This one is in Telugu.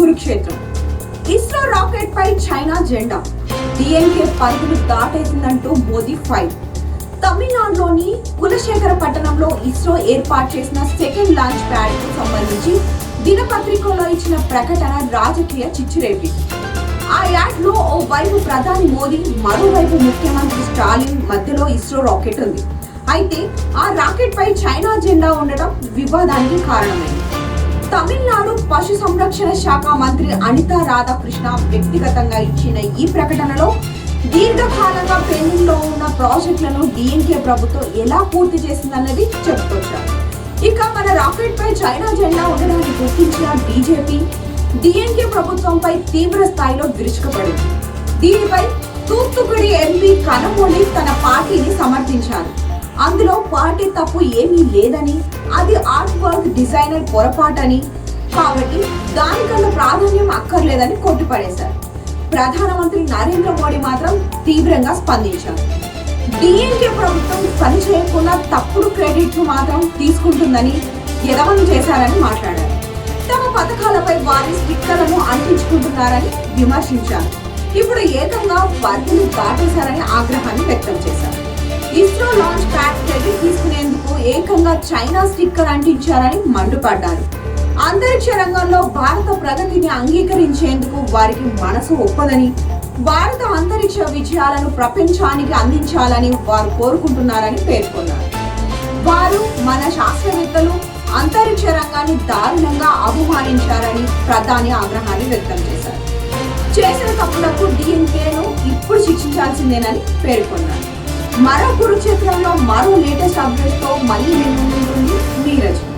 కురుక్షేత్రం. ఇస్రో రాకెట్ పై చైనా జెండా, డిఎన్కే పరుగులు దాటేసిందంటూ మోదీ ఫైర్. తమిళనాడులోని కులశేఖర పట్టణంలో ఇస్రో ఏర్పాటు చేసిన సెకండ్ లాంచ్ ప్యాడ్ కు సంబంధించి దినపత్రికలో ఇచ్చిన ప్రకటన రాజకీయ చిచ్చురేపి. ఆ యాడ్ లో ఓ వైపు ప్రధాని మోదీ, మరోవైపు ముఖ్యమంత్రి స్టాలిన్ మధ్యలో ఇస్రో రాకెట్ ఉంది. అయితే ఆ రాకెట్ పై చైనా జెండా ఉండడం వివాదానికి కారణమైంది. తమిళనాడు పశు సంరక్షణ శాఖ మంత్రి అనితా రాధాకృష్ణ వ్యక్తిగతంగా ఇచ్చిన ఈ ప్రకటనలో దీర్ఘకాలంగా పెండింగ్ లో ఉన్న ప్రాజెక్టులను డిఎన్కే ప్రభుత్వం ఎలా పూర్తి చేసిందన్నది చెప్పుకొచ్చారు. ఇక మన రాకెట్ పై చైనా జెండా ఉండడాన్ని గుర్తించిన బీజేపీ డిఎన్కే ప్రభుత్వంపై తీవ్ర స్థాయిలో విరుచుకుపడింది. దీనిపై తూత్తుకుడి ఎంపీ కనమొళి తన పార్టీని సమర్థించారు. అందులో పార్టీ తప్పు ఏమీ లేదని, అది ఆర్ట్ వర్క్ డిజైనర్ పొరపాటని, కాబట్టి దానికన్నా ప్రాధాన్యం అక్కర్లేదని కొట్టిపడేశారు. ప్రధానమంత్రి నరేంద్ర మోడీ మాత్రం తీవ్రంగా స్పందించారు. డిఎన్కే ప్రభుత్వం పని చేయకుండా తప్పుడు క్రెడిట్ మాత్రం తీసుకుంటుందని ఎదవలు చేశారని మాట్లాడారు. తమ పథకాలపై వారి స్టిక్కర్లను అంటించుకుంటున్నారని విమర్శించారు. ఇప్పుడు ఏకంగా పరిధిని దాటేశారని ఆగ్రహాన్ని వ్యక్తం చేశారు. ఇస్రో లాంచ్ ప్యాడ్ క్రెడిట్ తీసుకునేందుకు ఏకంగా చైనా స్టిక్కర్ అంటించారని మండిపడ్డారు. అంతరిక్ష రంగంలో భారత ప్రగతిని అంగీకరించేందుకు వారికి మనసు ఒప్పదని, భారత అంతరిక్ష విజయాలను ప్రపంచానికి అందించాలని వారు కోరుకుంటున్నారని పేర్కొన్నారు. వారు మన శాస్త్రవేత్తలు అంతరిక్ష రంగాన్ని దారుణంగా అవమానించారని ప్రధాని ఆగ్రహాన్ని వ్యక్తం చేశారు. చేసిన తప్పులకు డిఎన్కేను ఇప్పుడు శిక్షించాల్సిందేనని పేర్కొన్నారు. మరో కురుక్షేత్రంలో మరో లేటెస్ట్ అప్డేట్ తో మళ్ళీ మీ ముందుంటుంది మీ రచన.